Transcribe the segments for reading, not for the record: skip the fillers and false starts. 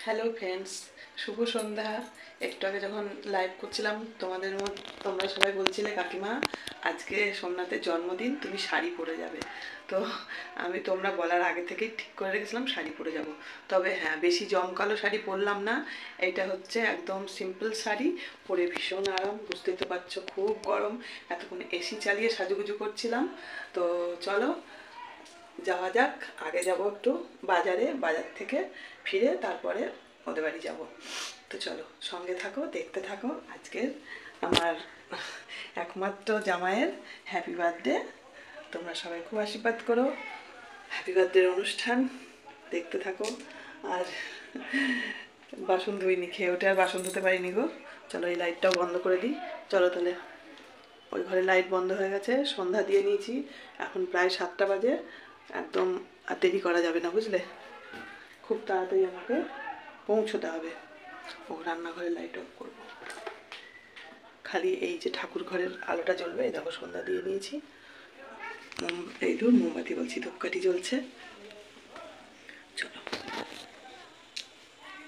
Hello friends, শুভ সন্ধ্যা। একটু আগে যখন লাইভ করছিলাম তোমরা সবাই বলছিলে কাকিমা আজকে সোমনাথের জন্মদিন, তুমি শাড়ি পরে যাবে। তো আমি তোমরা বলার আগে থেকেই ঠিক করে রেখেছিলাম শাড়ি পরে যাব। তবে হ্যাঁ, বেশি জমকালো শাড়ি পরলাম না। এইটা হচ্ছে একদম সিম্পল শাড়ি, পরে ভীষণ আরাম। বুঝতেই তো পারছো খুব গরম, এতক্ষণ এসি চালিয়ে সাজুগুজু করছিলাম। তো চলো যাওয়া যাক। আগে যাব একটু বাজার থেকে ফিরে তারপরে ওদের বাড়ি যাব। তো চলো সঙ্গে থাকো, দেখতে থাকো আজকের আমার একমাত্র জামাইয়ের হ্যাপি বার্থডে। তোমরা সবাই খুব আশীর্বাদ করো। হ্যাপি বার্থডের অনুষ্ঠান দেখতে থাকো। আর বাসন ধুইনি, খেয়ে ওঠে আর বাসন ধুতে পারিনি গো। চলো এই লাইটটাও বন্ধ করে দিই। চলো তাহলে, ওই ঘরে লাইট বন্ধ হয়ে গেছে, সন্ধ্যা দিয়ে নিয়েছি, এখন প্রায় 7টা বাজে। একদম আর দেরি করা যাবে না, বুঝলে? খুব তাড়াতাড়ি আমাকে পৌঁছতে হবে। ও রান্নাঘরে লাইট অফ করবো, খালি এই যে ঠাকুর ঘরের আলোটা জ্বলবে। এই দেখো সন্ধ্যা দিয়ে নিয়েছি, এই ধর মোমবাতি বলছি, ধূপকাঠি জ্বলছে। চলো,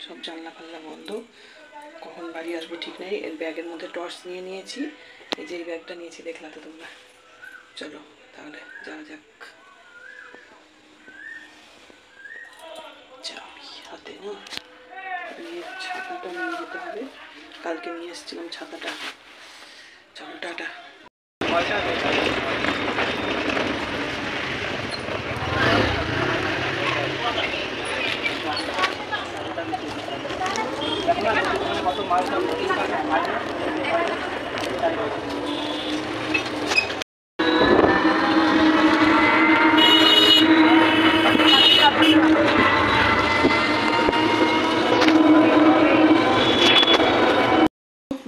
সব জানলা ফাল্লা বন্ধ, কখন বাড়ি আসবো ঠিক নেই। এর ব্যাগের মধ্যে টর্চ নিয়ে নিয়েছি, এই যে এই ব্যাগটা নিয়েছি, দেখলা তো তোমরা। চলো তাহলে যাওয়া যাক। চাবি হাতে না, বিয়ের ছাতাটা নিয়ে যেতে হবে, কালকে নিয়ে এসেছিলাম ছাতাটা। চলো টাটা।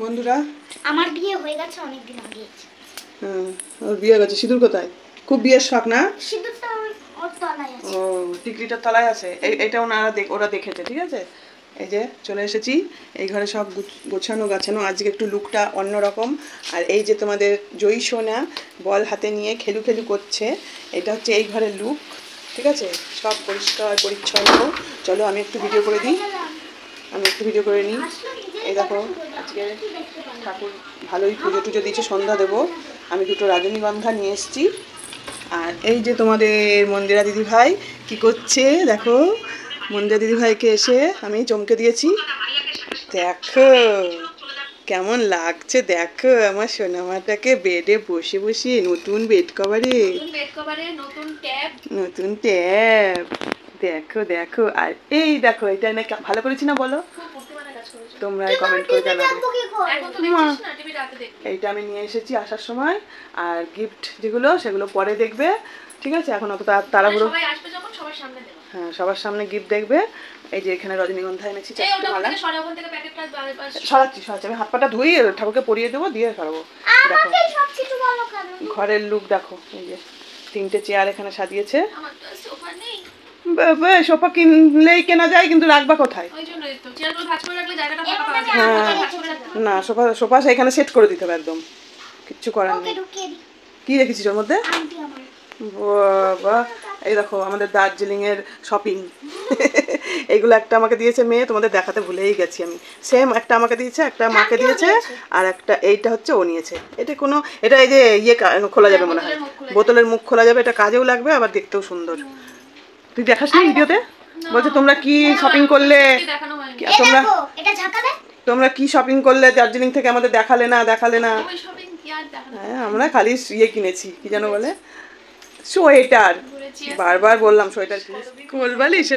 বন্ধুরা, আমার বিয়ে হয়ে গেছে অনেকদিন আগে। ওর বিয়ে গেছে। সিঁদুর কোথায়? খুব বিয়ের শখ না? সিঁদুরটা ওর তলায় আছে। ও, টিকলিটার তলায় আছে। এইটা ওরা দেখেছে, ঠিক আছে। এই যে চলে এসেছি, এই ঘরে সব গোছানো গাছানো। আজকে একটু লুকটা অন্যরকম। আর এই যে তোমাদের জয়ী সোনা বল হাতে নিয়ে খেলু খেলু করছে, এটা হচ্ছে এই ঘরের লুক, ঠিক আছে। সব পরিষ্কার পরিচ্ছন্ন। চলো আমি একটু ভিডিও করে দিই, নিই। এই দেখো আজকে ঠাকুর ভালোই পুজো টুজো দিয়েছে, সন্ধ্যা দেবো। আমি দুটো রজনীগন্ধা নিয়ে এসেছি। আর এই যে তোমাদের মন্দিরা দিদিভাই কি করছে দেখো। মন্দিরা দিদিভাইকে এসে আমি চমকে দিয়েছি। দেখো কেমন লাগছে, দেখো আমার সোনামাটাকে বেডে বসে বসে, নতুন বেড কভারে নতুন ট্যাব। দেখো দেখো, আর এই দেখো এটা না ভালো করেছি না বলো? তোমরা কমেন্ট করে জানাবে। এইটা আমি নিয়ে এসেছি আসার সময়। আর গিফট যেগুলো সেগুলো পরে দেখবে, ঠিক আছে। এখন অত তাড়াহুড়ো, হ্যাঁ সবার সামনে গিফট দেখবে। এই যে এখানে রজনীগন্ধা এনেছি, চারটে মালা। সরাচ্ছি, আমি হাত পাটা ধুই, ঠাকুরকে পরিয়ে দেবো, দিয়ে সরাবো। দেখো ঘরের লুক দেখো। এই যে 3টে চেয়ার এখানে সাজিয়েছে। সোফা কিনলেই কেনা যায়, কিন্তু রাখবা কোথায়? হ্যাঁ না, সোফা সেখানে সেট করে দিতে হবে, একদম কিচ্ছু করার নেই। কি রেখেছিস ওর মধ্যে? বাবা, এই দেখো আমাদের দার্জিলিংয়ের শপিং। এইগুলো একটা আমাকে দিয়েছে মেয়ে, তোমাদের দেখাতে ভুলেই গেছি আমি। সেম একটা আমাকে দিয়েছে, একটা মাকে দিয়েছে, আর একটা এইটা হচ্ছে ও নিয়েছে। এটা এই যে ইয়ে খোলা যাবে মনে হয়, বোতলের মুখ খোলা যাবে। এটা কাজেও লাগবে, আবার দেখতেও সুন্দর। তুই দেখাসনি ভিডিওতে? বলছে তোমরা কি শপিং করলে, তোমরা কি শপিং করলে দার্জিলিং থেকে, আমাদের দেখালে না। হ্যাঁ আমরা খালি ইয়ে কিনেছি, কি যেন বলে, সোয়েটার। বারবার বললাম সোয়েটার কিনিস। কোলবালিশ,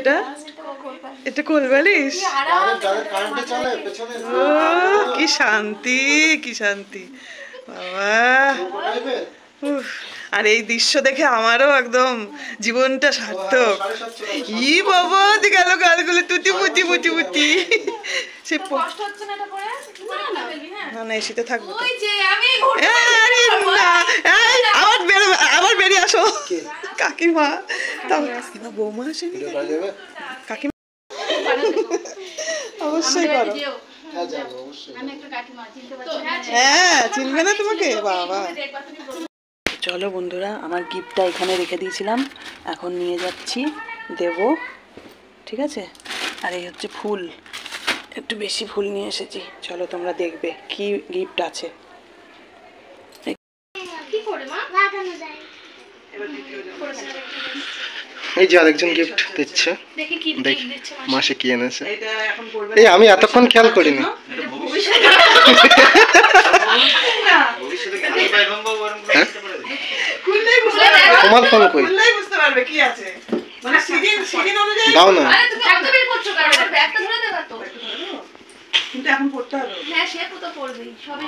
এটা কোলবালিশ। ও কি শান্তি, কি শান্তি বাবা। আর এই দৃশ্য দেখে আমারও একদম জীবনটা সার্থক। ই বাবা গেল গালগুলো তুতি পুতি পুতি পুতি। সে না না এসিতে থাকবো। আবার বেরিয়ে আসো কাকিমা। বৌমা আসেনি, কাকিমা অবশ্যই করো। হ্যাঁ চিনবে না তোমাকে বাবা। চলো বন্ধুরা, আমার গিফটটা এখানে রেখে দিয়েছিলাম, এখন নিয়ে যাচ্ছি, দেব, ঠিক আছে। আর এই হচ্ছে ফুল, একটু বেশি ফুল নিয়ে এসেছি। চলো তোমরা দেখবে কি গিফট আছে। লাগানো যায়। এই যে আরেকজন গিফট দিচ্ছে, দেখি কি দেখ দিচ্ছে মাসে কি এনেছে। এটা এখন করবে এই আমি এতক্ষণ খেয়াল করিনি। হ্যাঁ? তোমার ফোন কই? খুললেই বুঝতে পারবে কি আছে, মানে সিজন অনুযায়ী দাও না। আরে তুমি এত বের করছো কার ব্যাগটা ধরে দেবা তো? কিন্তু এখন পড়তে হবে। হ্যাঁ সে তো পড়বেই সবই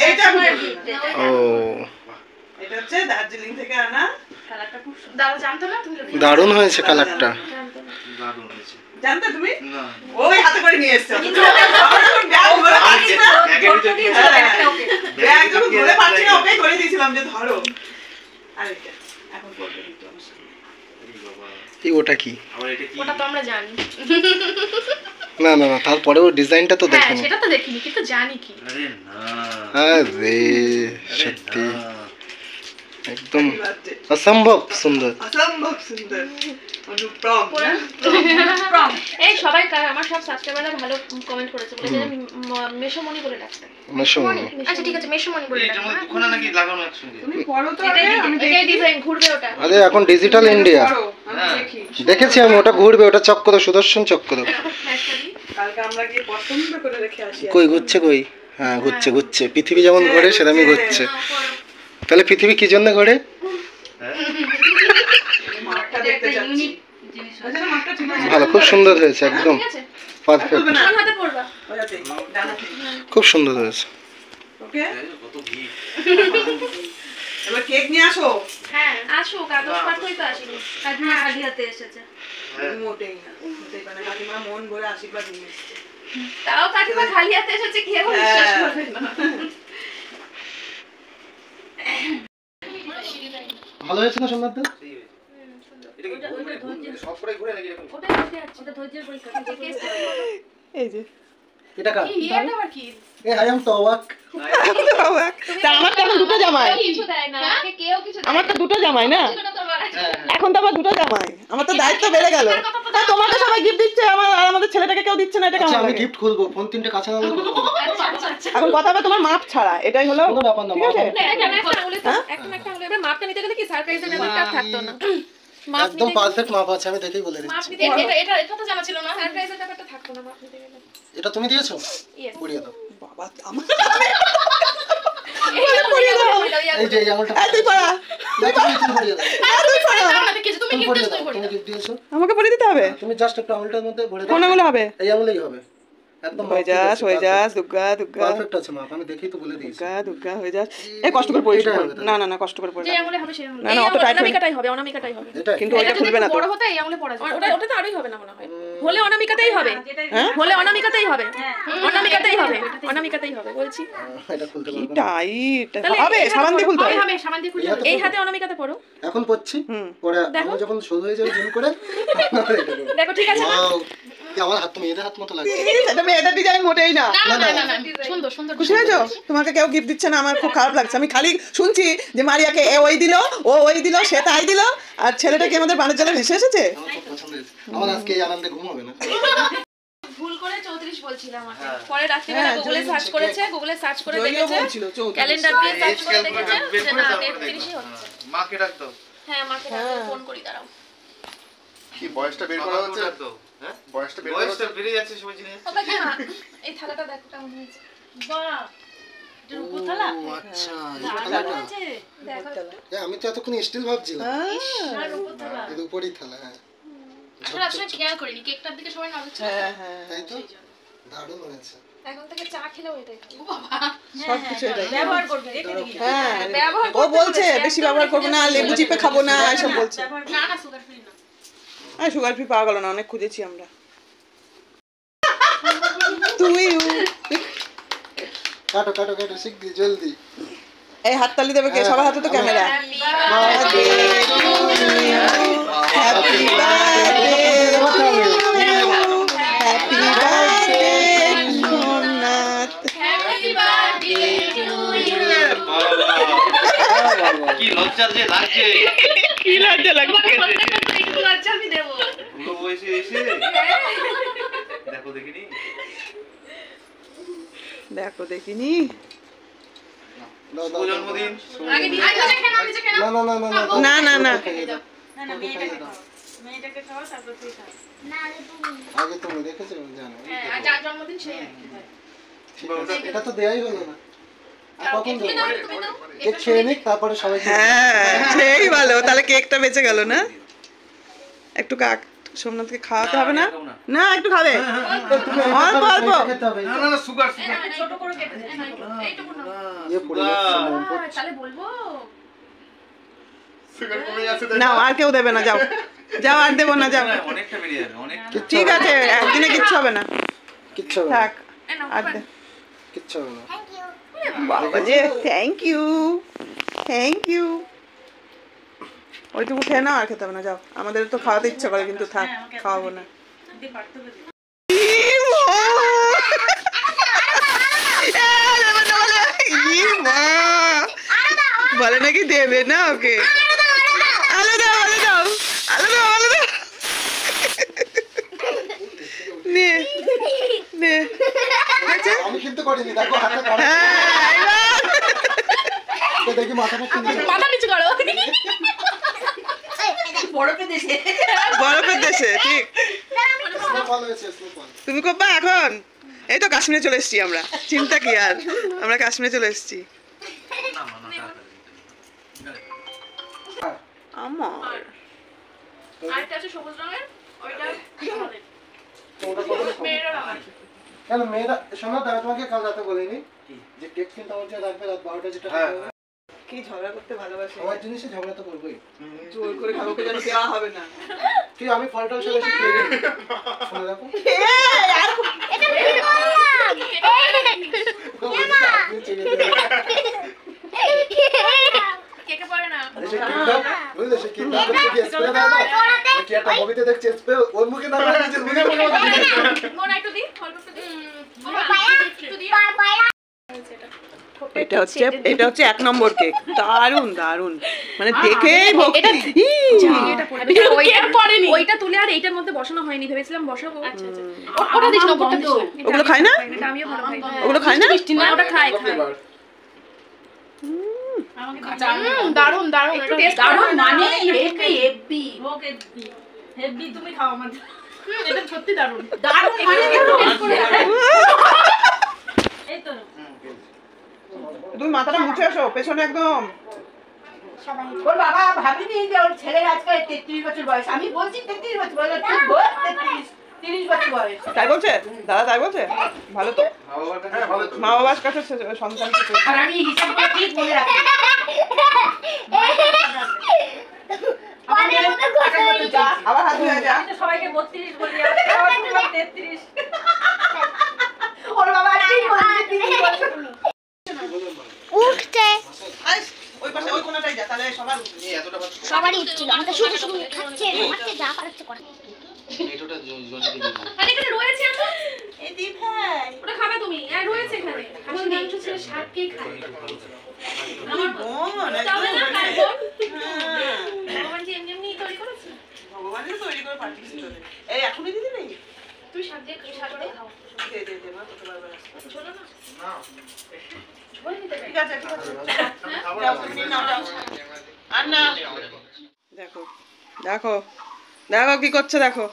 এইটা আমি সোয়েটার পরবো না। ও এটা হচ্ছে দার্জিলিং থেকে আনা। কালারটা খুব সুন্দর। দাও জানতো না তুমি? দারুণ হয়েছে কালারটা। জানতো না। জানতো তুমি? ওই হাতে করে নিয়ে এসছো। ব্যাগ ধরে পাচ্ছি না। ব্যাগ যখন ধরে পাচ্ছি না ওকেই করে দিয়েছিলাম যে ধরো। আর এটা এখন পড়বে কিন্তু আমার সামনে। এই ওটা কি? ওটা তো আমরা জানি। না না না, তারপরেও ডিজাইনটা তো হ্যাঁ দেখেনি। সেটা তো দেখিনি কিন্তু জানি কি। আরে সত্যি একদম Happy birthday. অসম্ভব সুন্দর। অসম্ভব সুন্দর। অনুপম। প্রম এই সবাই আমার সব সাবস্ক্রাইবাররা ভালো কমেন্ট করেছে, বলেছে যে মেশোমণি বলে ডাকতে। মেশোমণি। আচ্ছা ঠিক আছে মেশোমণি বলে ডাকতে। তুমি পড়ো তো আগে, আমি দেখি। এটাই ডিজাইন ঘুরবে ওটা। আরে এখন ডিজিটাল ইন্ডিয়া। পড়ো, আমি দেখি। দেখেছি আমি, ওটা ঘুরবে, ওটা চক্র, সুদর্শন চক্র। কালকে আমরা গিয়ে পছন্দ করে রেখে আসি। কই ঘুরছে কই? হ্যাঁ ঘুরছে ঘুরছে, পৃথিবী যেমন ঘোরে সেরকমই ঘুরছে। তাহলে পৃথিবী কি জন্য ঘোরে? মাপটা দেখতে যাচ্ছি। আচ্ছা, মাপটা ঠিক আছে। ভালো, খুব সুন্দর হয়েছে, একদম ঠিক আছে পারফেক্ট, খুলবে না। কোন হাতে পড়বা? ওটাতেই, ডানাতেই। খুব সুন্দর হয়েছে। ওকে? এবার কেক নিয়ে আসো। হ্যাঁ আসো, কাগজ পাঠই তো আসেনি। কাকিমা খালি হাতে এসেছে। মোটেই না, মোটেই না। কাকিমা মন ভরে আশীর্বাদ নিয়ে এসেছে। তাও কাকিমা খালি হাতে এসেছে, কেউ বিশ্বাস হ্যাঁ। করবে না। ভালো হয়েছে না সোমনাথ দা? এই যে এটা কার? এটা আবার কি? এ আই এম তো অবাক। তা আমার তো এখন দুটো জামাই। কিছু দেয় না, আমাকে কেউ কিছু দেয় না। আমার তো দুটো জামাই না, ছিল না তোমার। এখন তো আমার দুটো জামাই, আমার তো দায়িত্ব বেড়ে গেল। তা তোমাকে সবাই গিফট দিচ্ছে, আমার আর আমাদের ছেলেটাকে কেউ দিচ্ছে না, এটা আচ্ছা কেমন আমি লাগে? গিফট খুলবো, ফোন তিনটে কাছে না লাগবে। আচ্ছা আচ্ছা আচ্ছা। এখন কথা হবে তোমার মাপ ছাড়া, এটাই হলো কোনো ব্যাপার না, ঠিক আছে? মাপ না, এটা একটা আঙুলে তো, একটা আঙুলে এবার মাপটা নিতে গেলে কি সারপ্রাইজের ব্যাপারটা থাকতো না। মাপ একদম পারফেক্ট মাপ আছে, আমি দেখেই বলে মাপ দিচ্ছি। নিতে এটা এটা এটা তো জানা ছিল না, সারপ্রাইজের ব্যাপারটা থাকতো না মাপ নিতে গেলে। এটা তুমি দিয়েছো? Yes. পড়িয়ে দাও। বাবা আমার এই যে এই আঙুলটা। তুই পারা, না, তুমি পড়িয়ে দাও। তুই পারা, কিছু তুমি তুমি গিফট পড়িয়ে দিছো, দাও, তুমি তুমি গিফট দিয়েছো। আমাকে পরে দিতে হবে। তুমি জাস্ট একটু আঙুলটার মধ্যে ভরে দাও। কোন আঙুলে হবে? এই আঙুলেই হবে, একদম হয়ে যাস, হয়ে যাস, দুর্গা দুর্গা পারফেক্ট আছে মাপ, আমি দেখেই তো বলে দিয়েছি। দুর্গা দুর্গা হয়ে যাস। এই কষ্ট করে পড়িস এটাই হবে তাহলে। না, না না কষ্ট করে পড়ি যে আঙুলে হবে সেই আঙুলে। না, না, অত টাইট হবে। অনামিকাটাই হবে, অনামিকাটাই হবে। এটা কিন্তু ওইটা খুলবে না তো। বড় হতে এই আঙুলে পড়া যাবে। ওটা ওটা তো আরই হবে না মনে হয়। হলে অনামিকাতেই হবে। হ্যাঁ? হলে অনামিকাতেই হবে। অনামিকাতেই হবে। অনামিকাতেই হবে বলছি। এটা খুলতে কি পারবো না। টাইট তাহলে হবে, এই হাতে সাবান দিয়ে পড়ো। খুলতে হবে। হবে, সাবান দিয়ে খুলতে এই হবে। হাতে এই পড়ো। হাতে অনামিকাতে পড়ো। এখন পড়ছি, পরে আমার যখন শুরু হয়ে যাবে জিম করে দেখো ঠিক আছে না? ওয়াও, কি আমার হাত তো মেয়েদের হাত মতো লাগছে। এটা মেয়েদের ডিজাইন মোটেই না। না না না সুন্দর সুন্দর। খুশি হয়েছো? তোমাকে কেউ গিফট দিচ্ছে না, আমার খুব খারাপ লাগছে। আমি খালি শুনছি যে মারিয়াকে এ ওই দিল, ও ওই দিল, সে তাই দিল, আর ছেলেটা কি আমাদের বানের জলে ভেসে এসেছে? আমার খুব পছন্দ হয়েছে। আমার আজকে এই আনন্দে ঘুম হবে না। ভুল করে 34 বলছিলাম আমাকে। পরে রাত্রিবেলা গুগলে সার্চ করেছে, গুগলে সার্চ করে জয়ও দেখেছে, বলছিল 34। ক্যালেন্ডার দিয়ে সার্চ করে দেখেছে যে না 33ই হচ্ছে। মাকে ডাক দাও। হ্যাঁ মাকে রাতে ফোন করি দাঁড়াও। কি বয়সটা বের করা হচ্ছে? হ্যাঁ বয়সটা বের করা হচ্ছে, বেড়ে যাচ্ছে সবাই জিনিস। ও দেখো না, এই থালাটা দেখো কেমন হয়েছে। বাহ, এটা রূপোর থালা। ও আচ্ছা, এই দারুণ থালাটা। হয়েছে। দেখো এ, আমি তো এতক্ষণ স্টিল ভাবছিলাম। আর রূপোর থালা। এর উপরই থালা, হ্যাঁ। আসলে খেয়াল করিনি, কেকটার দিকে সবাই নজর ছিল। হ্যাঁ হ্যাঁ, তাই তো দারুণ হয়েছে। এখন থেকে চা খেলেও এটাই খাবো। ও বাবা, সবকিছু এটাই। ব্যবহার করবে রেখে দিবি। হ্যাঁ, ব্যবহার ও বলছে বেশি ব্যবহার করবো না, লেবু চিপে খাবো না, এসব বলছে। না না সুগার ফ্রি না। আর সুগার ফ্রি পাওয়া গেল না, অনেক খুঁজেছি আমরা। তুই কাটো কাটো কাটো, শিগগির জলদি। এই হাততালি দেবে কে? সবার হাতে তো camera. Happy birthday happy birthday Somnath. Happy birthday to you. কি লজ্জা যে লাগছে। কি লজ্জা লাগছে। একটু লজ্জা আমি দেবো। পুরো বয়সে বয়সে এসে দেখো দেখিনি দেখো দেখিনি দাও, শুভ জন্মদিন আগে দিয়ে আগে খেয়ে নাও, নিজে খেয়ে নাও। না না না না না না না খাইয়ে দাও। না রে তুমি আগে তুমি দেখেছো জানো হ্যাঁ, আর যার জন্মদিন সেই আর কি। ঠিক আছে, এটা তো দেয়াই হলো না আর কখন তুমি দেবো দাও, তুমি দাও। কেক খেয়ে নিক তারপরে সবাই হ্যাঁ সেই ভালো, তাহলে কেকটা বেঁচে গেল না। একটু কাক সোমনাথকে খাওয়াতে হবে না? না একটু খাবে, অল্প অল্প। খেতে হবে না না না সুগার সুগার ছোট করে কেটে দে। এইটুকু নাও। ইয়ে পড়ে যাচ্ছে না, তাহলে বলবো সুগার কমে যাচ্ছে নাও, আর কেউ দেবে না, যাও যাও, আর দেবো না, যাও। অনেকটা বেরিয়ে যাবে অনেক ঠিক আছে, একদিনে কিচ্ছু হবে না, কিচ্ছু হবে না, থাক। এই নাও, আর দে। কিচ্ছু হবে না। থ্যাংক ইউ বাবা যে থ্যাংক ইউ, থ্যাংক ইউ। ওইটুকু খেয়ে নাও, আর খেতে হবে না, যাও। আমাদের তো খাওয়াতে ইচ্ছা করে কিন্তু থাক, খাওয়াবো না। বলে নাকি দেবে না ওকে। আলো দাও, আলো দাও, আলো দাও, আলো দাও। নে নে। আমি কিন্তু করিনি, দেখো হাতে করা হ্যাঁ, এবার। দেখি মাথাটা কিনে মাথা নিচু করো। বরফের দেশে, ঠিক। স্নোফল হয়েছে, স্নোফল। তুমি কবা এখন? এই তো কাশ্মীরে চলে এসেছি আমরা, চিন্তা কি আর, আমরা কাশ্মীরে চলে এসেছি। আমার আরেকটা আছে সবুজ রঙের, ওইটা আমাদের। তোমরা কখন খাবে? মেয়েরা আমার। কেন মেয়েরা শোনো তো, আমি তোমাকে কাল রাতে বলিনি যে কেক কিন্তু আমার জন্য রাখবে রাত 12টা যেটা হ্যাঁ। খাবে। কি ঝগড়া করতে ভালোবাসে, আমার জিনিসে ঝগড়া তো করবোই। জোর করে খাবো, কে যেন দেওয়া হবে না। কি আমি ফল টল সব এসে খেয়ে নিই। শুনে দেখো এটা কি বললাম আপনি চিনে দেবেন। কেকে পড়ে না। আরে সে কেকটা, বুঝলে সে কেকটা করতে গিয়ে স্প্রে দেয় না, ওই কি একটা মুভিতে দেখছে স্প্রে ওর মুখে না লাগে যে মুখে মুখে মোনা একটু দি, অল্প একটু দি। একটু দি। এটা হচ্ছে 1 নম্বর কেক, দারুন দারুন, মানে দেখেই ভক্তি। ওইটা তুলে আর এইটার মধ্যে বসানো হয়নি, ভেবেছিলাম বসাবো। আচ্ছা আচ্ছা। ওটা দিস না, ওপরটা দিস না। ওগুলো খায় না? এটা আমিও ভালো খাই। ওগুলো খায় না? না, ওটা খাই খাই। দারুন দারুন, একটু টেস্ট দারুন মানে হেভি তুমি খাও আমাদের। এটা সত্যি দারুন দারুন মানে একটু টেস্ট করে এই তো। তুমি মাথাটা মুছে আসো, পেছনে একদম। ওর বাবা ভাবিনি যে ওর ছেলের আজকে 33 বছর বয়স। আমি বলছি 33 বছর বয়স, ঠিক বল 30 বছর বয়স। তাই বলছে দাদা, তাই বলছে? ভালো তো, হ্যাঁ ভালো তো। মা বাবার কাছে সন্তানকে আর আমি হিসাব করে ঠিক বলে রাখি। পরের মতো কথা যা, আবার হাত ধুয়ে যা। আমি তো সবাইকে 32 বলি, আর সবাই বললাম 33। ওর বাবা ঠিক বলছে 30 বছর। উঠতে ওই পাশে ওই কোণাটাই যা, তাহলে সবার এই এতটা ভাত সবারই উঠছিল, আমাদের শুধু শুধু খাচ্ছে মারছে যা পারছে করে। এতটা জনকে দিবি আর এখানে রয়েছে তো এই দি ভাই, ওটা খাবে তুমি? আর রয়েছে এখানে খাসি মাংস ছিল, শাক কে খায়? আমার বোন, তাহলে না খায় বোন। ভগবান কি এমনি এমনি তৈরি করেছে? ভগবানের তৈরি করে পাঠিয়েছিল। এই এখনই দিদি নেই, তুই শাক দিয়ে শাক দিয়ে খাও। দে দে দে, মা তোকে বারবার আসতে। ছোট না না ঝোল নিতে পারি। ঠিক আছে, ঠিক আছে। খাবো যাও, তুমি নাও, যাও। আর না। দেখো দেখো দেখো কি করছে, দেখো।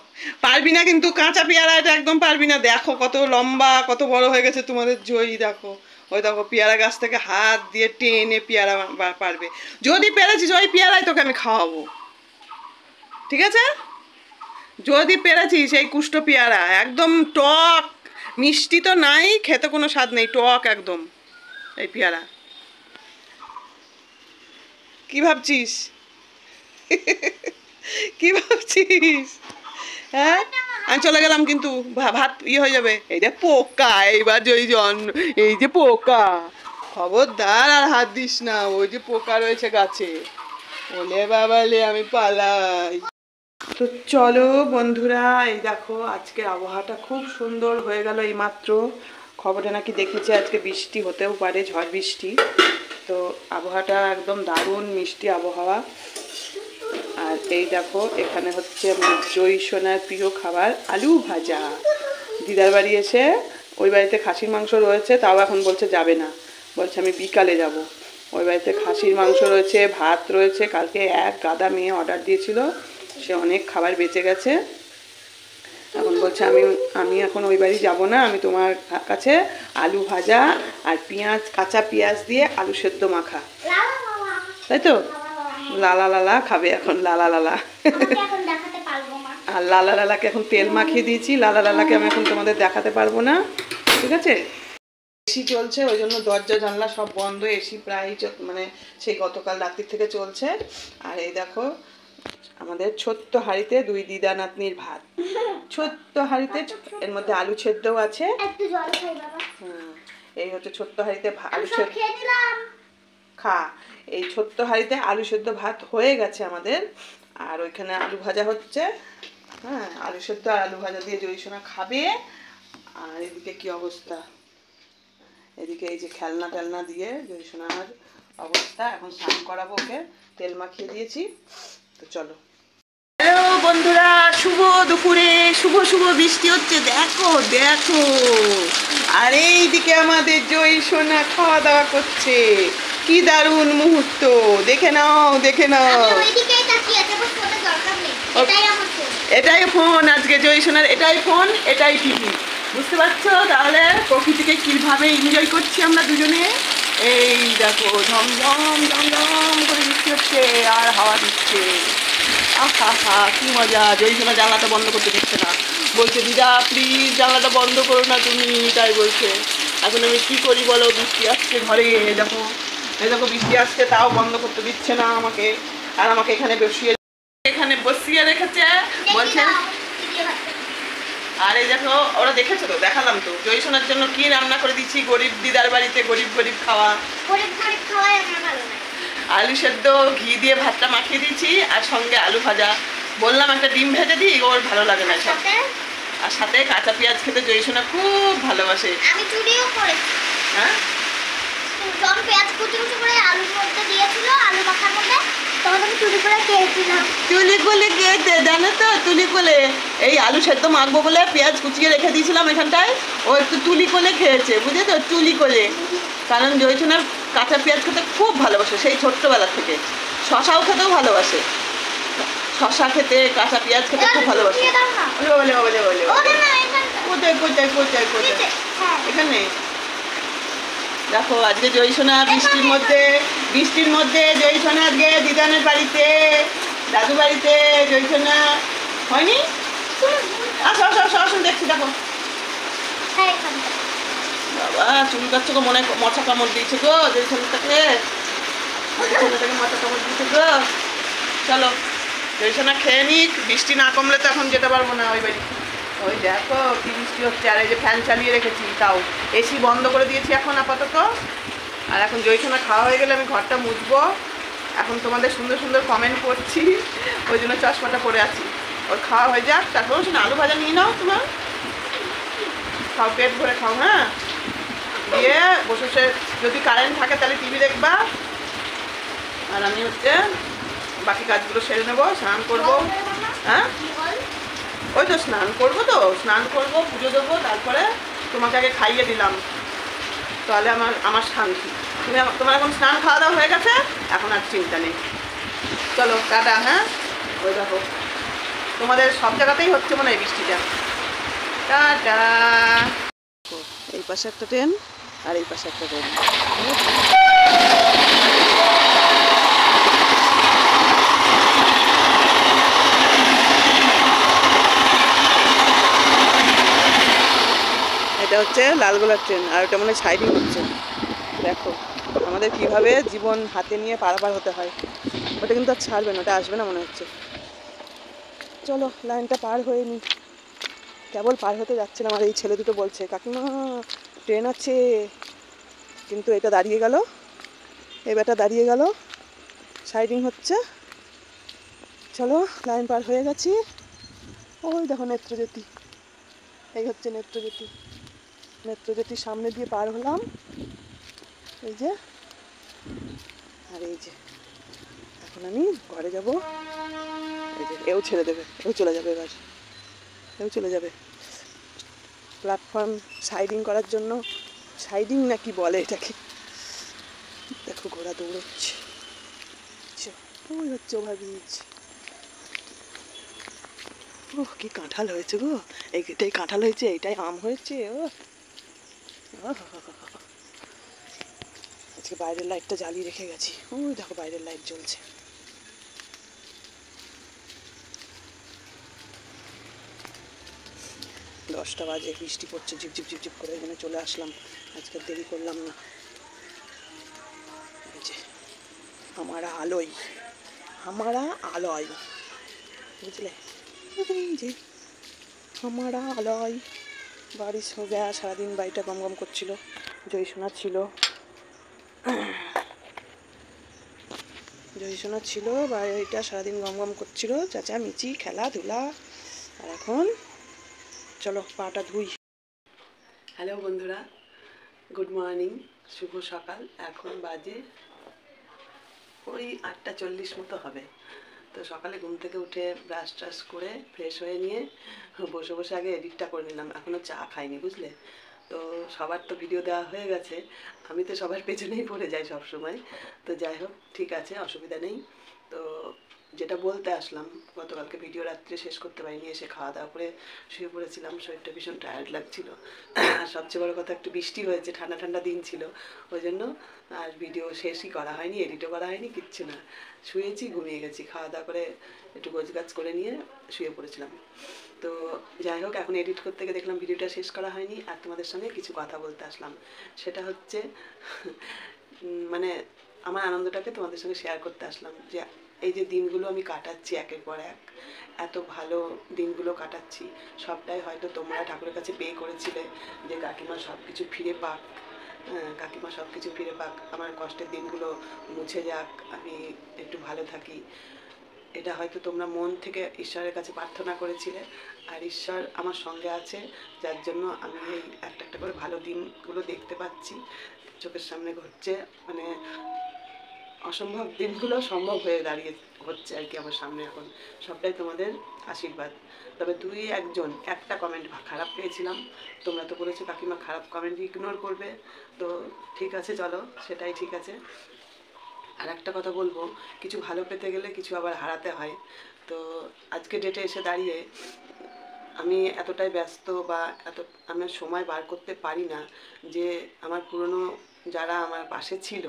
পারবি না কিন্তু, কাঁচা পেয়ারা এটা একদম পারবি না। দেখো কত লম্বা, কত বড় হয়ে গেছে তোমাদের জয়ী। দেখো ওই দেখো, পেয়ারা গাছ থেকে হাত দিয়ে টেনে পেয়ারা পারবে। যদি পেরেছিস ওই পেয়ারাই তোকে আমি খাওয়াবো, ঠিক আছে? যদি পেরেছিস এই কুষ্ঠ পেয়ারা, একদম টক, মিষ্টি তো নাই, খেতে কোনো স্বাদ নেই, টক একদম এই পেয়ারা। কি ভাবছিস? কি ভাবছিস? হ্যাঁ, আমি চলে গেলাম কিন্তু ভাত ইয়ে হয়ে যাবে। এই যে পোকা, এইবার এই যে পোকা, খবরদার আর হাত দিস না। ওই যে পোকা রয়েছে গাছে, ওলে বাবালে আমি পালাই। তো চলো বন্ধুরা, এই দেখো আজকের আবহাওয়াটা খুব সুন্দর হয়ে গেল এইমাত্র। খবরে নাকি দেখেছে আজকে বৃষ্টি হতেও পারে, ঝড় বৃষ্টি। তো আবহাওয়াটা একদম দারুণ মিষ্টি আবহাওয়া। আর এই দেখো এখানে হচ্ছে আমার জয়ী সোনার প্রিয় খাবার আলু ভাজা। দিদার বাড়ি এসে ওই বাড়িতে খাসির মাংস রয়েছে, তাও এখন বলছে যাবে না, বলছে আমি বিকালে যাব। ওই বাড়িতে খাসির মাংস রয়েছে, ভাত রয়েছে, কালকে এক গাদা মেয়ে অর্ডার দিয়েছিল, সে অনেক খাবার বেঁচে গেছে। এখন বলছে আমি এখন ওই বাড়ি যাব না, আমি তোমার কাছে আলু ভাজা আর পেঁয়াজ, কাঁচা পেঁয়াজ দিয়ে আলু সেদ্ধ মাখা, তাই তো লালা লালা খাবে এখন, লালা লালা। এখন দেখাতে পারবো না। আর লালা লালাকে এখন তেল মাখিয়ে দিয়েছি, লালা লালাকে আমি এখন তোমাদের দেখাতে পারবো না, ঠিক আছে? এসি চলছে, ওই জন্য দরজা জানলা সব বন্ধ, এসি প্রায় মানে সেই গতকাল রাত্রির থেকে চলছে। আর এই দেখো আমাদের ছোট্ট হাঁড়িতে 2 দিদা নাতনির ভাত, ছোট্ট হাঁড়িতে, এর মধ্যে আলু সেদ্ধও আছে। একটু জল খাই বাবা। এই হচ্ছে ছোট্ট হাঁড়িতে আলু সব সেদ্ধ খেয়ে নিলাম। খা। এই ছোট্ট হাঁড়িতে আলু সেদ্ধ ভাত হয়ে গেছে আমাদের, আর ওইখানে আলু ভাজা হচ্ছে। হ্যাঁ, আলু সেদ্ধ আর আলু ভাজা দিয়ে জয়ী সোনা খাবে। আর এদিকে কি অবস্থা, এদিকে এই যে খেলনা টেলনা দিয়ে জয়ী সোনার অবস্থা। এখন স্নান করাবো ওকে, তেল মাখিয়ে দিয়েছি। তো চলো। হ্যালো বন্ধুরা, শুভ দুপুরে, শুভ শুভ বৃষ্টি হচ্ছে, দেখো দেখো। আর এইদিকে আমাদের জয়ী সোনা খাওয়া দাওয়া করছে, কি দারুণ মুহূর্ত, দেখে নাও দেখে নাও। আমি ওইদিকেই তাকিয়ে আছি, আমার ফোনে দরকার নেই। এটাই আমার ফোন। এটাই ফোন আজকে জয়ী সোনার, এটাই ফোন এটাই টিভি, বুঝতে পারছো? তাহলে প্রকৃতিকে কিভাবে এনজয় করছি আমরা দুজনে। এই দেখো ঝমঝম ঝমঝম করে বৃষ্টি হচ্ছে আর হাওয়া দিচ্ছে, আহা হা কি মজা। জয়ী সোনা জানলাটা বন্ধ করতে দিচ্ছে না, বলছে দিদা প্লিজ জানলাটা বন্ধ করো না তুমি, তাই বলছে। এখন আমি কি করি বলো, বৃষ্টি আসছে ঘরে, দেখো এই দেখো বৃষ্টি আসছে, তাও বন্ধ করতে দিচ্ছে না আমাকে। আর আমাকে এখানে বসিয়ে রেখেছে, বলছে। আর এই দেখো ওরা দেখেছো তো, দেখালাম তো জয়ী সোনার জন্য কি রান্না করে দিচ্ছি, গরিব দিদার বাড়িতে গরিব গরিব খাওয়া। গরিব গরিব খাওয়াই আমার ভালো লাগে। আলু সেদ্ধ ঘি দিয়ে ভাতটা মাখিয়ে দিচ্ছি, আর সঙ্গে আলু ভাজা। বললাম একটা ডিম ভেজে দিই, ওর ভালো লাগে না সব। সাথে আর সাথে কাঁচা পেঁয়াজ খেতে জয়ী সোনা খুব ভালোবাসে। আমি চুরিও করেছি। হ্যাঁ, যখন পেঁয়াজ কুচি কুচি করে আলুর মধ্যে দিয়েছিল, আলু মাখার মধ্যে, তখন আমি চুরি করে খেয়েছিলাম। তুলি কোলে খেয়েছে জানো তো, তুলি কোলে এই আলু সেদ্ধ মাখবো বলে পেঁয়াজ কুচিয়ে রেখে দিয়েছিলাম এখানটায়, ও একটু তুলি কোলে খেয়েছে, বুঝেছো? তুলি কোলে। কারণ জয়ী সোনার কাঁচা পেঁয়াজ খেতে খুব ভালোবাসে সেই ছোট্টবেলা থেকে, শশাও খেতেও ভালোবাসে, শশা খেতে কাঁচা পেঁয়াজ খেতে খুব ভালোবাসে। দিয়ে দাও না। বলে বলে বলে ওদের না এখানটা। কোথায় কোথায় কোথায় কোথায় নিচে। হ্যাঁ। এখানে দেখো আজকে জয়ী সোনা বৃষ্টির মধ্যে জয়ী সোনা আজকে দিদানের বাড়িতে, দাদু বাড়িতে জয়ী সোনা হয়নি। আসো আসো আসো আসো, দেখছি দেখো। হ্যাঁ, এখানটা। বাবা চুল কাটছে গো, মনে হয় মশা কামড় দিয়েছে গো জয়ী সোনাটাকে, মশা কামড় দিয়েছে গো। চলো জয়ী সোনা খেয়ে নিক, বৃষ্টি না কমলে তো এখন যেতে পারবো না ওই বাড়ি। ওই দেখো কি বৃষ্টি হচ্ছে, আর এই যে ফ্যান চালিয়ে রেখেছি, তাও এসি বন্ধ করে দিয়েছি এখন আপাতত। আর এখন জয়ী সোনা খাওয়া হয়ে গেলে আমি ঘরটা মুছবো। এখন তোমাদের সুন্দর সুন্দর কমেন্ট করছি, ওই জন্য চশমাটা পরে আছি। ওর খাওয়া হয়ে যাক, তারপর শোনো আলু ভাজা নিয়ে নাও, তোমার খাও, পেট ভরে খাও। হ্যাঁ, দিয়ে বসে বসে যদি কারেন্ট থাকে তাহলে টিভি দেখবা, আর আমি হচ্ছে বাকি কাজগুলো সেরে নেবো, স্নান করবো। হ্যাঁ, ওই তো স্নান করবো, পুজো দেবো, তারপরে তোমাকে আগে খাইয়ে দিলাম, তাহলে আমার শান্তি। তোমার এখন স্নান খাওয়া দাওয়া হয়ে গেছে, এখন আর চিন্তা নেই। চলো টাটা। হ্যাঁ, ওই দেখো তোমাদের সব জায়গাতেই হচ্ছে মনে হয় বৃষ্টিটা। টাটা। এই পাশে একটা ট্রেন আর এই পাশে একটা ট্রেন। এটা হচ্ছে লালগোলার ট্রেন, আর ওটা মনে হয় সাইডিং হচ্ছে। দেখো আমাদের কিভাবে জীবন হাতে নিয়ে পারাপার হতে হয়। ওটা কিন্তু আর ছাড়বে না, ওটা আসবে না মনে হচ্ছে। চলো লাইনটা পার হয়ে নি, কেবল পার হতে যাচ্ছিলাম, আর এই ছেলে দুটো বলছে কাকিমা ট্রেন আছে, কিন্তু এটা দাঁড়িয়ে গেল, এই বেটা দাঁড়িয়ে গেল, সাইডিং হচ্ছে। চলো লাইন পার হয়ে গেছি। ওই দেখো নেত্রজ্যোতি, এই হচ্ছে নেত্রজ্যোতির সামনে দিয়ে পার হলাম, এই যে। আর এই যে এখন এখন আমি ঘরে যাব। এই যে এও ছেড়ে দেবে, এও চলে যাবে, এবার এও চলে যাবে। প্ল্যাটফর্ম সাইডিং করার জন্য, সাইডিং না কি বলে এটাকে, দেখো ঘোড়া দৌড়চ্ছে। ওই হচ্ছে ওভারব্রিজ। ও কি কাঁঠাল হয়েছে গো, এইটাই কাঁঠাল হয়েছে, এইটাই আম হয়েছে। ও আজকে বাইরের লাইটটা জ্বালিয়ে রেখে গেছি, ওই দেখো বাইরের লাইট জ্বলছে। দশটা বাজে, বৃষ্টি পড়ছে ঝিপঝিপ ঝিপঝিপ করে, এখানে চলে আসলাম, আজকে দেরি করলাম না। এই যে আমারা আলোয়, আমারা আলোয়, বুঝলে, এই যে আমারা আলোয়। বাড়ির সঙ্গে সারাদিন বাড়িটা গম গম করছিল, জয়সোনা ছিল, জয়সোনা ছিল, বাড়িটা সারাদিন গম গম করছিল, চেঁচামেচি খেলাধুলা। আর এখন চলো পাটা ধুই। হ্যালো বন্ধুরা, গুড মর্নিং, শুভ সকাল। এখন বাজে ওই 8:40 মতো হবে। তো সকালে ঘুম থেকে উঠে ব্রাশ ট্রাশ করে ফ্রেশ হয়ে নিয়ে বসে বসে আগে এডিটটা করে নিলাম, এখনও চা খাইনি, বুঝলে। তো সবার তো ভিডিও দেওয়া হয়ে গেছে, আমি তো সবার পেছনেই পড়ে যাই সব সময়। তো যাই হোক, ঠিক আছে, অসুবিধা নেই। তো যেটা বলতে আসলাম, গতকালকে ভিডিও রাত্রে শেষ করতে পারিনি, এসে খাওয়া দাওয়া করে শুয়ে পড়েছিলাম, শরীরটা ভীষণ টায়ার্ড লাগছিল। আর সবচেয়ে বড় কথা, একটু বৃষ্টি হয়েছে, ঠান্ডা ঠান্ডা দিন ছিল, ওই জন্য আর ভিডিও শেষই করা হয়নি, এডিটও করা হয়নি, কিচ্ছু না। শুয়েছি, ঘুমিয়ে গেছি, খাওয়া দাওয়া করে একটু গোছগাছ করে নিয়ে শুয়ে পড়েছিলাম। তো যাই হোক, এখন এডিট করতে গিয়ে দেখলাম ভিডিওটা শেষ করা হয়নি, আর তোমাদের সঙ্গে কিছু কথা বলতে আসলাম। সেটা হচ্ছে মানে আমার আনন্দটাকে তোমাদের সঙ্গে শেয়ার করতে আসলাম, যে এই যে দিনগুলো আমি কাটাচ্ছি একের পর এক, এত ভালো দিনগুলো কাটাচ্ছি, সবটাই হয়তো তোমরা ঠাকুরের কাছে পে করেছিলে যে কাকিমা সব কিছু ফিরে পাক, কাকিমা সব কিছু ফিরে পাক, আমার কষ্টের দিনগুলো মুছে যাক, আমি একটু ভালো থাকি। এটা হয়তো তোমরা মন থেকে ঈশ্বরের কাছে প্রার্থনা করেছিলে, আর ঈশ্বর আমার সঙ্গে আছে, যার জন্য আমি এই একটা একটা করে ভালো দিনগুলো দেখতে পাচ্ছি, চোখের সামনে ঘটছে। মানে অসম্ভব দিনগুলো সম্ভব হয়ে দাঁড়িয়ে হচ্ছে আর কি আমার সামনে এখন, সবটাই তোমাদের আশীর্বাদ। তবে দুই একজন একটা কমেন্ট খারাপ পেয়েছিলাম, তোমরা তো বলেছো কাকিমা খারাপ কমেন্ট ইগনোর করবে, তো ঠিক আছে, চলো সেটাই ঠিক আছে। আর একটা কথা বলবো, কিছু ভালো পেতে গেলে কিছু আবার হারাতে হয়। তো আজকে ডেটে এসে দাঁড়িয়ে আমি এতটাই ব্যস্ত বা আমি সময় বার করতে পারি না যে আমার পুরনো যারা আমার পাশে ছিল,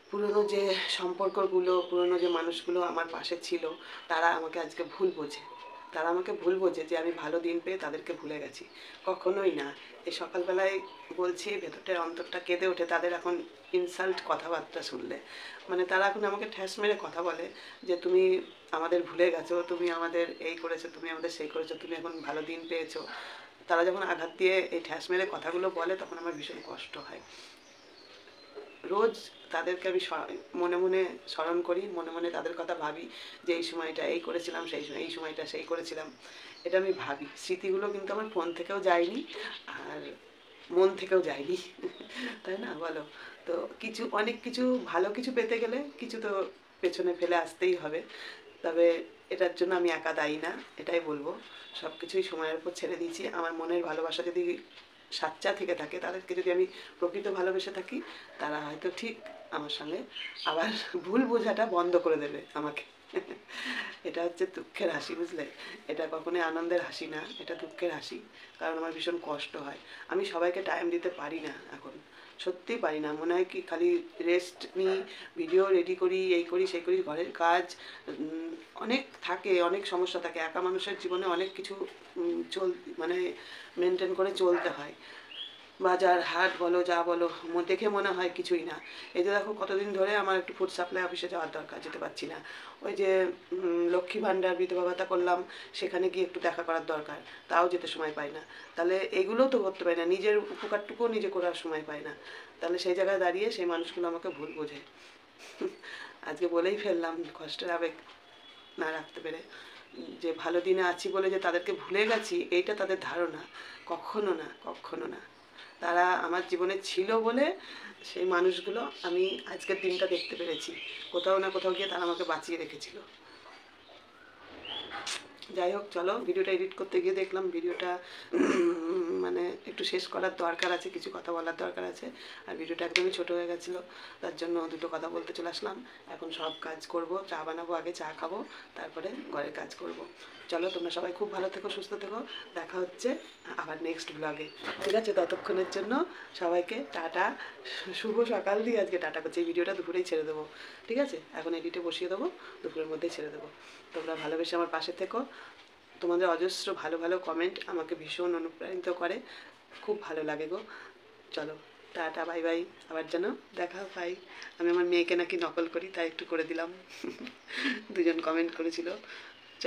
পুরনো যে সম্পর্কগুলো, পুরনো যে মানুষগুলো আমার পাশে ছিল, তারা আমাকে আজকে ভুল বোঝে, তারা আমাকে ভুল বোঝে যে আমি ভালো দিন পেয়ে তাদেরকে ভুলে গেছি। কখনোই না। এই সকালবেলায় বলছি, ভেতরটার অন্তরটা কেঁদে ওঠে তাদের এখন ইনসাল্ট কথাবার্তা শুনলে। মানে তারা এখন আমাকে ঠ্যাস মেরে কথা বলে যে তুমি আমাদের ভুলে গেছো, তুমি আমাদের এই করেছো, তুমি আমাদের সেই করেছো, তুমি এখন ভালো দিন পেয়েছো। তারা যখন আঘাত দিয়ে এই ঠ্যাস মেরে কথাগুলো বলে, তখন আমার ভীষণ কষ্ট হয়। রোজ তাদেরকে আমি মনে মনে স্মরণ করি, মনে মনে তাদের কথা ভাবি যে এই সময়টা এই করেছিলাম, এই সময়টা সেই করেছিলাম, এটা আমি ভাবি। স্মৃতিগুলো কিন্তু আমার ফোন থেকেও যায়নি আর মন থেকেও যায়নি, তাই না বলো? তো অনেক কিছু ভালো কিছু পেতে গেলে কিছু তো পেছনে ফেলে আসতেই হবে। তবে এটার জন্য আমি একা দায়ী না, এটাই বলবো। সব কিছুই সময়ের উপর ছেড়ে দিয়েছি। আমার মনের ভালোবাসা যদি সাচ্চা থেকে থাকে, তাদেরকে যদি আমি প্রকৃত ভালোবেসে থাকি, তারা হয়তো ঠিক আমার সঙ্গে আবার ভুল বোঝাটা বন্ধ করে দেবে আমাকে। এটা হচ্ছে দুঃখের হাসি, বুঝলে। এটা কখনোই আনন্দের হাসি না, এটা দুঃখের হাসি। কারণ আমার ভীষণ কষ্ট হয়, আমি সবাইকে টাইম দিতে পারি না এখন, সত্যিই পারি না। মনে হয় কি খালি রেস্ট নিই, ভিডিও রেডি করি, এই করি সেই করি, ঘরের কাজ অনেক থাকে, অনেক সমস্যা থাকে, একা মানুষের জীবনে অনেক কিছু মানে মেনটেন করে চলতে হয়। বাজার হাট বলো, যা বলো, দেখে মনে হয় কিছুই না। এই যে দেখো, কতদিন ধরে আমার একটু ফুড সাপ্লাই অফিসে যাওয়ার দরকার, যেতে পারছি না। ওই যে লক্ষ্মী ভাণ্ডার বিধবা ভাতা করলাম, সেখানে গিয়ে একটু দেখা করার দরকার, তাও যেতে সময় পাই না। তাহলে এগুলোও তো করতে পারি না, নিজের উপকারটুকুও নিজে করার সময় পাই না। তাহলে সেই জায়গায় দাঁড়িয়ে সেই মানুষগুলো আমাকে ভুল বোঝে। আজকে বলেই ফেললাম, কষ্টের আবেগ না রাখতে পেরে, যে ভালো দিনে আছি বলে যে তাদেরকে ভুলে গেছি, এইটা তাদের ধারণা। কখনো না, কখনো না। তারা আমার জীবনে ছিল বলে সেই মানুষগুলো আমি আজকের দিনটা দেখতে পেরেছি। কোথাও না কোথাও গিয়ে তারা আমাকে বাঁচিয়ে রেখেছিল। যাই হোক, চলো, ভিডিওটা এডিট করতে গিয়ে দেখলাম ভিডিওটা মানে একটু শেষ করার দরকার আছে, কিছু কথা বলার দরকার আছে। আর ভিডিওটা একদমই ছোট হয়ে গেছিলো, তার জন্য দুটো কথা বলতে চলে আসলাম। এখন সব কাজ করব, চা বানাবো, আগে চা খাবো, তারপরে ঘরের কাজ করব। চলো, তোমরা সবাই খুব ভালো থেকো, সুস্থ থেকো, দেখা হচ্ছে আবার নেক্সট ব্লগে, ঠিক আছে? ততক্ষণের জন্য সবাইকে টাটা, শুভ সকাল দিয়ে আজকে টাটা করছি। এই ভিডিওটা দুপুরেই ছেড়ে দেবো, ঠিক আছে? এখন এডিটে বসিয়ে দেবো, দুপুরের মধ্যেই ছেড়ে দেবো। তোমরা ভালোবেসে আমার পাশে থেকো। তোমাদের অজস্র ভালো ভালো কমেন্ট আমাকে ভীষণ অনুপ্রাণিত করে, খুব ভালো লাগে গো। চলো, টাটা, বাই বাই, আবার যেন দেখা পাই। আমি আমার মেয়েকে নাকি নকল করি, তাই একটু করে দিলাম। দুজন কমেন্ট করেছিল।